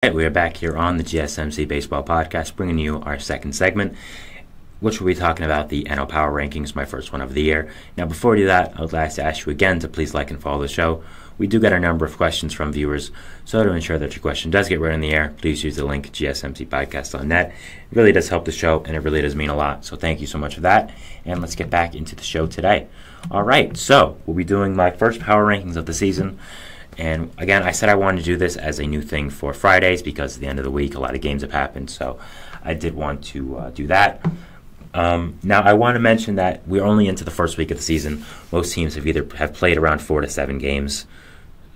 Right, we are back here on the GSMC Baseball Podcast, bringing you our second segment, which will be talking about the NL Power Rankings, my first one of the year. Now, before we do that, I would like to ask you again to please like and follow the show. We do get a number of questions from viewers, so to ensure that your question does get read in the air, please use the link gsmcpodcast.net. It really does help the show, and it really does mean a lot, so thank you so much for that. And let's get back into the show today. All right, so we'll be doing my first Power Rankings of the season. And again, I said I wanted to do this as a new thing for Fridays because at the end of the week, a lot of games have happened. So I did want to do that. Now, I want to mention that we're only into the first week of the season. Most teams have played around 4 to 7 games.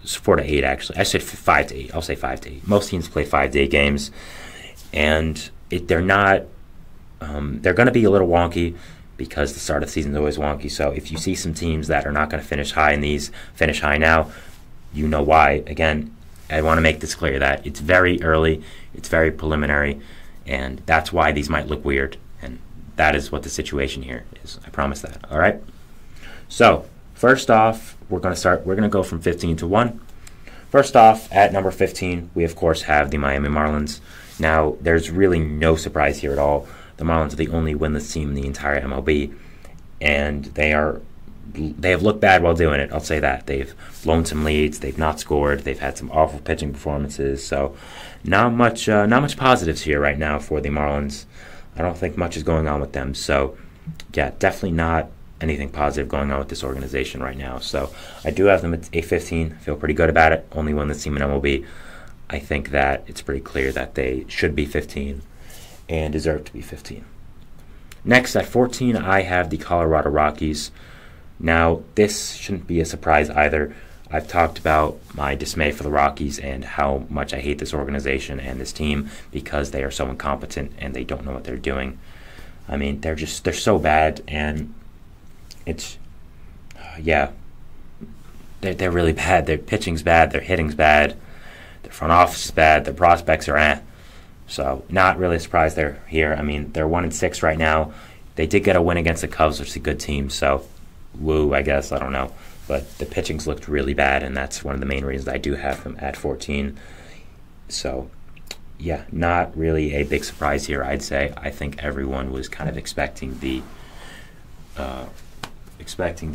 4 to 8, actually. I said 5 to 8. I'll say 5 to 8. Most teams play 5 to 8 games. And they're not they're going to be a little wonky because the start of the season is always wonky. So if you see some teams that are not going to finish high in these, finish high now, you know why. Again, I want to make this clear that it's very early, it's very preliminary, and that's why these might look weird. And that is what the situation here is. I promise that. All right? So, first off, we're going to go from 15 to 1. First off, at number 15, we of course have the Miami Marlins. Now, there's really no surprise here at all. The Marlins are the only winless team in the entire MLB, and they have looked bad while doing it. I'll say that. They've blown some leads. They've not scored. They've had some awful pitching performances. So not much positives here right now for the Marlins. I don't think much is going on with them. So, yeah, definitely not anything positive going on with this organization right now. So I do have them at a 15. Feel pretty good about it. Only won this team in MLB. I think that it's pretty clear that they should be 15 and deserve to be 15. Next, at 14, I have the Colorado Rockies. Now, this shouldn't be a surprise either. I've talked about my dismay for the Rockies and how much I hate this organization and this team because they are so incompetent and they don't know what they're doing. I mean, they're so bad, and it's, they're really bad. Their pitching's bad, their hitting's bad, their front office is bad, their prospects are So, not really a surprise they're here. I mean, they're 1-6 right now. They did get a win against the Cubs, which is a good team, so woo, I guess, I don't know. But the pitching's looked really bad, and that's one of the main reasons I do have them at 14. So, yeah, not really a big surprise here, I'd say. I think everyone was kind of expecting the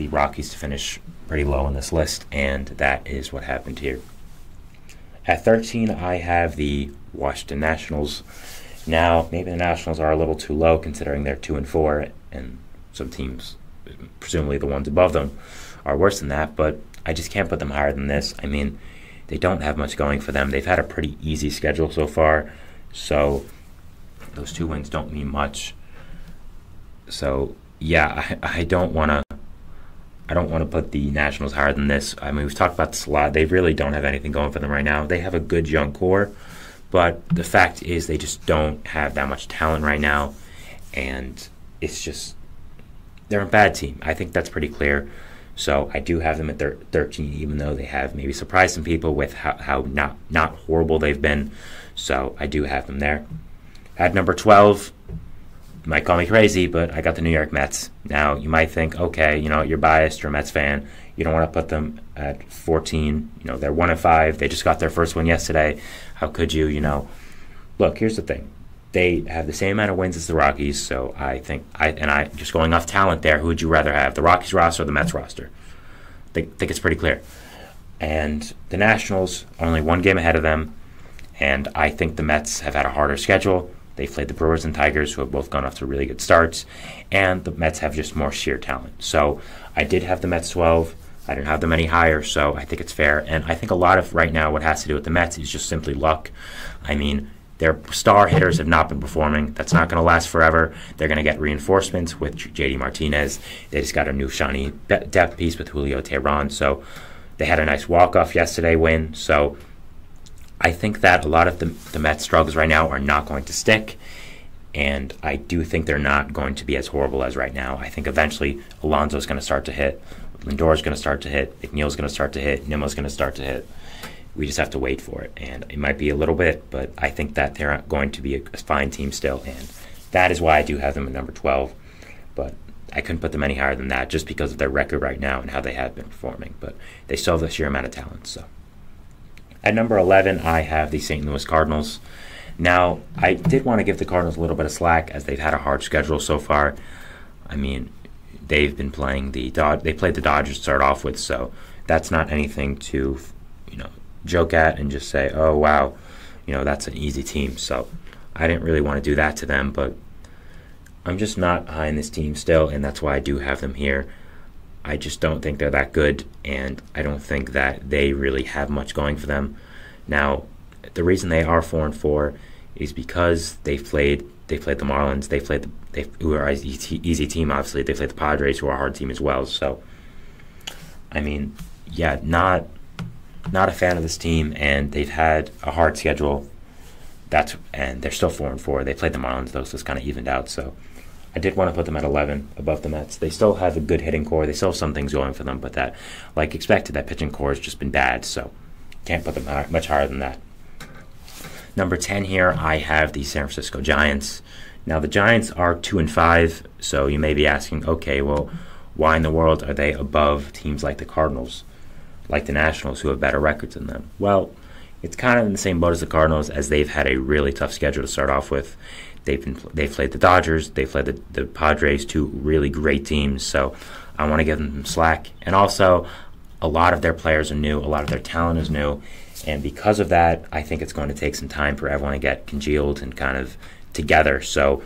Rockies to finish pretty low on this list, and that is what happened here. At 13, I have the Washington Nationals. Now, maybe the Nationals are a little too low considering they're 2-4, and some teams, presumably the ones above them, are worse than that, but I just can't put them higher than this. I mean, they don't have much going for them. They've had a pretty easy schedule so far, so those 2 wins don't mean much. So, yeah, I don't want to put the Nationals higher than this. I mean, we've talked about this a lot. They really don't have anything going for them right now. They have a good young core, but the fact is they just don't have that much talent right now, and it's just they're a bad team. I think that's pretty clear. So I do have them at 13, even though they have maybe surprised some people with how not horrible they've been. So I do have them there. At number 12, you might call me crazy, but I got the New York Mets. Now, you might think, okay, you're biased, you're a Mets fan. You don't want to put them at 14. They're 1-5. They just got their first win yesterday. How could you, Look, here's the thing. They have the same amount of wins as the Rockies, so I think, just going off talent there, who would you rather have, the Rockies roster or the Mets roster? I think it's pretty clear. And the Nationals are only 1 game ahead of them, and I think the Mets have had a harder schedule. They've played the Brewers and Tigers, who have both gone off to really good starts, and the Mets have just more sheer talent. So I did have the Mets 12. I didn't have them any higher, so I think it's fair. And I think a lot of right now what has to do with the Mets is just simply luck. I mean, their star hitters have not been performing. That's not going to last forever. They're going to get reinforcements with J.D. Martinez. They just got a new shiny depth piece with Julio Teheran. So they had a nice walk-off yesterday win. So I think that a lot of the Mets' struggles right now are not going to stick. And I do think they're not going to be as horrible as right now. I think eventually Alonso's going to start to hit. Lindor's going to start to hit. McNeil's going to start to hit. Nimmo's going to start to hit. We just have to wait for it, and it might be a little bit, but I think that they're going to be a fine team still, and that is why I do have them at number 12, but I couldn't put them any higher than that just because of their record right now and how they have been performing, but they still have the sheer amount of talent. So At number 11, I have the St. Louis Cardinals. Now, I did want to give the Cardinals a little bit of slack as they've had a hard schedule so far. I mean, they've been playing they played the Dodgers to start off with, so that's not anything to, joke at and just say, oh, wow, that's an easy team. So I didn't really want to do that to them, but I'm just not high in this team still, and that's why I do have them here. I just don't think they're that good, and I don't think that they really have much going for them. Now, the reason they are 4-4 is because they played the Marlins, who are an easy team, obviously. They played the Padres, who are a hard team as well. So, I mean, yeah, not a fan of this team, and they've had a hard schedule. And they're still 4-4. They played the Marlins, though, so it's kind of evened out. So I did want to put them at 11 above the Mets. They still have a good hitting core. They still have some things going for them, but that, like expected, that pitching core has just been bad. So can't put them much higher than that. Number 10 here, I have the San Francisco Giants. Now, the Giants are 2-5, so you may be asking, okay, well, why in the world are they above teams like the Cardinals, like the Nationals, who have better records than them? Well, it's kind of in the same boat as the Cardinals, as they've had a really tough schedule to start off with. They've played the Dodgers, they've played the Padres, two really great teams, so I want to give them some slack. And also, a lot of their players are new, a lot of their talent is new, and because of that, I think it's going to take some time for everyone to get congealed and kind of together. So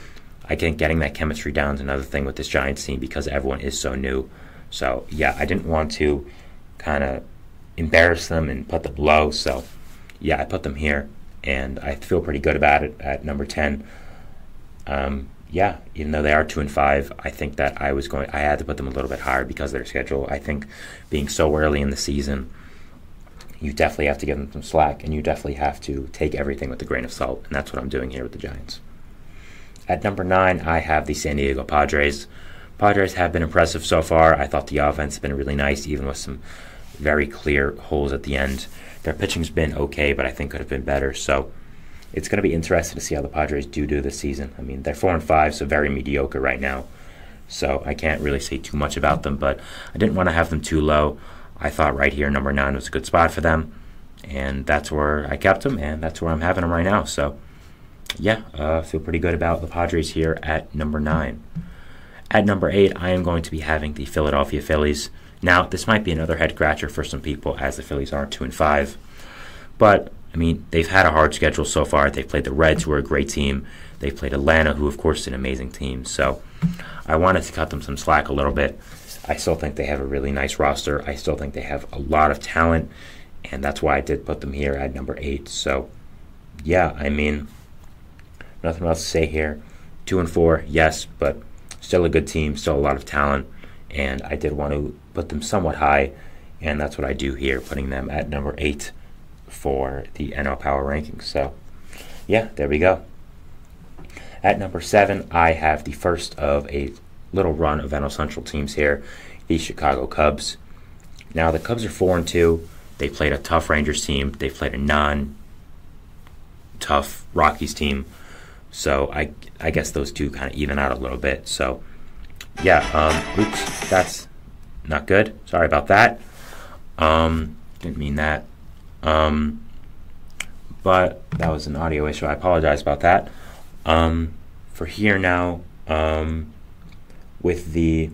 I think getting that chemistry down is another thing with this Giants team because everyone is so new. So, yeah, I didn't want to kind of embarrass them and put them low. So, yeah, I put them here, and I feel pretty good about it at number 10. Yeah, even though they are 2-5, I think that I had to put them a little bit higher because of their schedule. I think being so early in the season, you definitely have to give them some slack, and you definitely have to take everything with a grain of salt, and that's what I'm doing here with the Giants. At number 9, I have the San Diego Padres. Padres have been impressive so far. I thought the offense has been really nice, even with some very clear holes at the end. Their pitching's been okay, but I think could have been better. So it's going to be interesting to see how the Padres do this season. I mean, they're 4-5, so very mediocre right now. So I can't really say too much about them, but I didn't want to have them too low. I thought right here, number 9 was a good spot for them, and that's where I kept them, and that's where I'm having them right now. So, yeah, I feel pretty good about the Padres here at number 9. At number 8, I am going to be having the Philadelphia Phillies. Now, this might be another head-scratcher for some people, as the Phillies are 2-5. But, I mean, they've had a hard schedule so far. They've played the Reds, who are a great team. They've played Atlanta, who, of course, is an amazing team. So I wanted to cut them some slack a little bit. I still think they have a really nice roster. I still think they have a lot of talent, and that's why I did put them here at number 8. So, yeah, I mean, nothing else to say here. 2-4, yes, but still a good team, still a lot of talent, and I did want to put them somewhat high, and that's what I do here, putting them at number 8 for the NL Power Rankings. So, yeah, there we go. At number 7, I have the first of a little run of NL Central teams here, the Chicago Cubs. Now, the Cubs are 4-2. They played a tough Rangers team. They played a non-tough Rockies team. So I guess those two kind of even out a little bit. So, yeah, oops, that's not good. Sorry about that. Didn't mean that. But that was an audio issue. I apologize about that. For here now, with the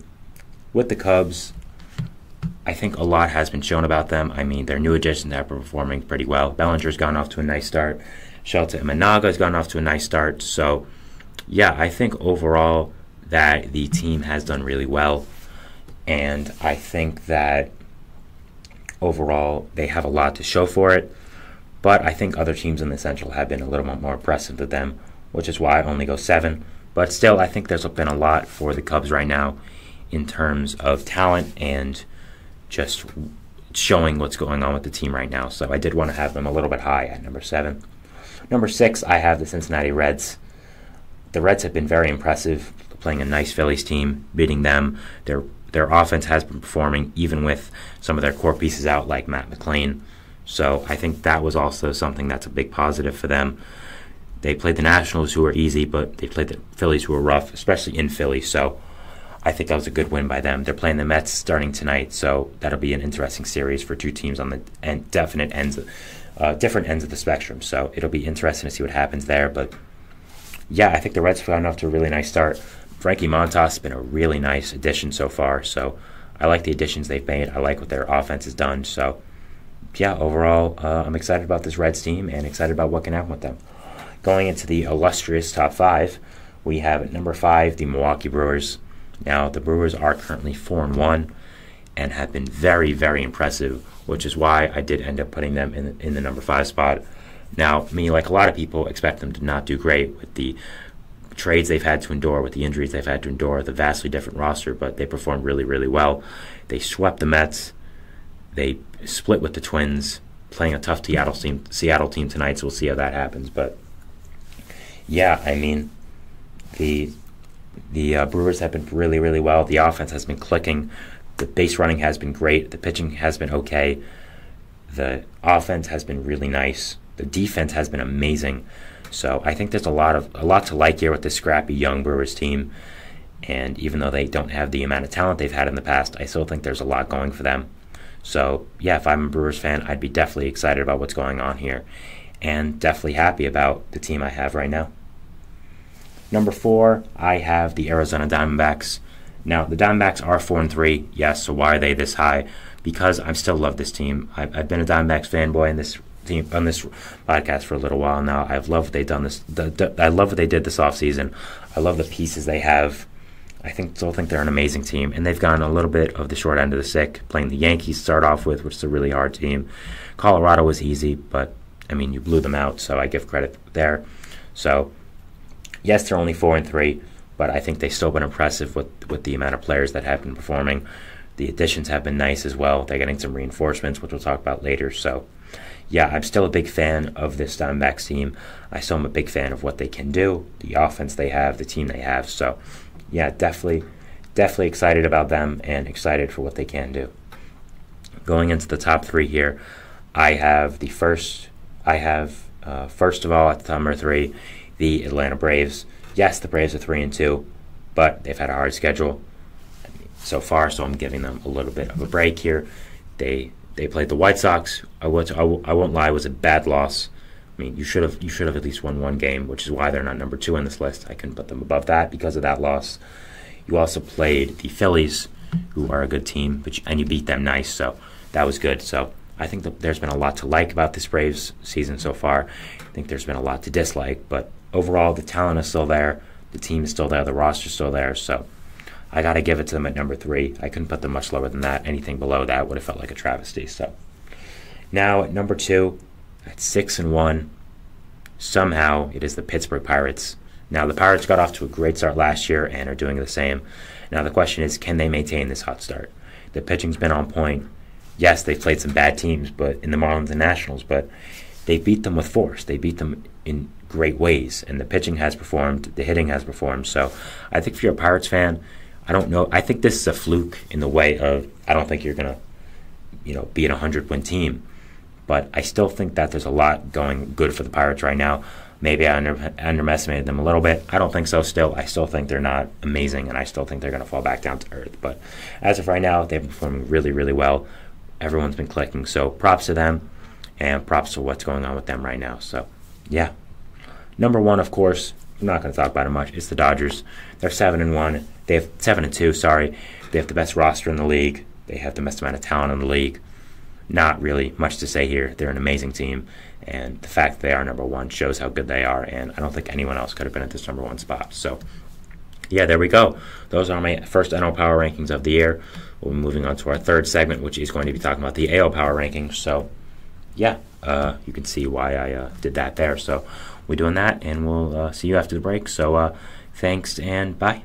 Cubs, I think a lot has been shown about them. I mean, their new additions have been performing pretty well. Bellinger's gone off to a nice start. Shelton Imanaga has gone off to a nice start. So, yeah, I think overall that the team has done really well. And I think that overall they have a lot to show for it. But I think other teams in the Central have been a little more impressive than them, which is why I only go 7. But still, I think there's been a lot for the Cubs right now in terms of talent and just showing what's going on with the team right now. So I did want to have them a little bit high at number 7. Number 6, I have the Cincinnati Reds. The Reds have been very impressive, playing a nice Phillies team, beating them. Their offense has been performing, even with some of their core pieces out, like Matt McClain. So I think that was also something that's a big positive for them. They played the Nationals, who were easy, but they played the Phillies, who were rough, especially in Philly. So I think that was a good win by them. They're playing the Mets starting tonight, so that'll be an interesting series for two teams on the definite ends different ends of the spectrum. So it'll be interesting to see what happens there. But yeah, I think the Reds have gotten off to a really nice start. Frankie Montas has been a really nice addition so far. So I like the additions they've made. I like what their offense has done. So yeah, overall, I'm excited about this Reds team and excited about what can happen with them. Going into the illustrious top 5, we have at number 5 the Milwaukee Brewers. Now, the Brewers are currently 4-1 and have been very, very impressive, which is why I did end up putting them in the number 5 spot. Now, me, like a lot of people, expect them to not do great with the trades they've had to endure, with the injuries they've had to endure, the vastly different roster, but they performed really, really well. They swept the Mets. They split with the Twins, playing a tough Seattle team tonight, so we'll see how that happens. But yeah, I mean, the Brewers have been really, really well. The offense has been clicking. The base running has been great. The pitching has been okay. The offense has been really nice. The defense has been amazing. So I think there's a lot to like here with this scrappy young Brewers team. And even though they don't have the amount of talent they've had in the past, I still think there's a lot going for them. So yeah, if I'm a Brewers fan, I'd be definitely excited about what's going on here, and definitely happy about the team I have right now. Number 4, I have the Arizona Diamondbacks. Now, the Diamondbacks are 4-3, yes, so why are they this high? Because I still love this team. I've been a Diamondbacks fanboy in this team on this podcast for a little while now. I love what they've done I love what they did this offseason. I love the pieces they have. I still think they're an amazing team, and they've gotten a little bit of the short end of the stick, playing the Yankees to start off with, which is a really hard team. Colorado was easy, but, I mean, you blew them out, so I give credit there. So yes, they're only 4-3, but I think they've still been impressive with the amount of players that have been performing. The additions have been nice as well. They're getting some reinforcements, which we'll talk about later. So, yeah, I'm still a big fan of this Diamondbacks team. I still am a big fan of what they can do, the offense they have, the team they have. So, yeah, definitely excited about them and excited for what they can do. Going into the top 3 here, I have first of all at the number 3, the Atlanta Braves. Yes, the Braves are 3-2, but they've had a hard schedule so far, so I'm giving them a little bit of a break here. They played the White Sox. I won't lie, it was a bad loss. I mean, you should have at least won one game, which is why they're not number 2 on this list. I couldn't put them above that because of that loss. You also played the Phillies, who are a good team, and you beat them nice, so that was good. So I think that there's been a lot to like about this Braves season so far. I think there's been a lot to dislike, but overall, the talent is still there, the team is still there, the roster's still there, so I got to give it to them at number 3. I couldn't put them much lower than that. Anything below that would have felt like a travesty. So now at number 2, at 6-1, somehow it is the Pittsburgh Pirates. Now, the Pirates got off to a great start last year and are doing the same. Now, the question is, can they maintain this hot start? The pitching's been on point. Yes, they've played some bad teams, but in the Marlins and Nationals, but they beat them with force. They beat them in great ways, and the pitching has performed, the hitting has performed. So I think if you're a Pirates fan, I don't know. I think this is a fluke in the way of I don't think you're going to, be an 100-win team. But I still think that there's a lot going good for the Pirates right now. Maybe I underestimated them a little bit. I don't think so still. I still think they're not amazing, and I still think they're going to fall back down to earth. But as of right now, they've been performing really, really well. Everyone's been clicking. So props to them, and props to what's going on with them right now. So, yeah. Number 1, of course, I'm not going to talk about it much. It's the Dodgers. They're 7-1. They have 7-2, sorry. They have the best roster in the league. They have the best amount of talent in the league. Not really much to say here. They're an amazing team, and the fact that they are number 1 shows how good they are, and I don't think anyone else could have been at this number 1 spot. So, yeah, there we go. Those are my first NL Power Rankings of the year. We'll be moving on to our third segment, which is going to be talking about the AL Power Rankings. So, yeah, you can see why I did that there. So, we're doing that, and we'll see you after the break. So, thanks, and bye.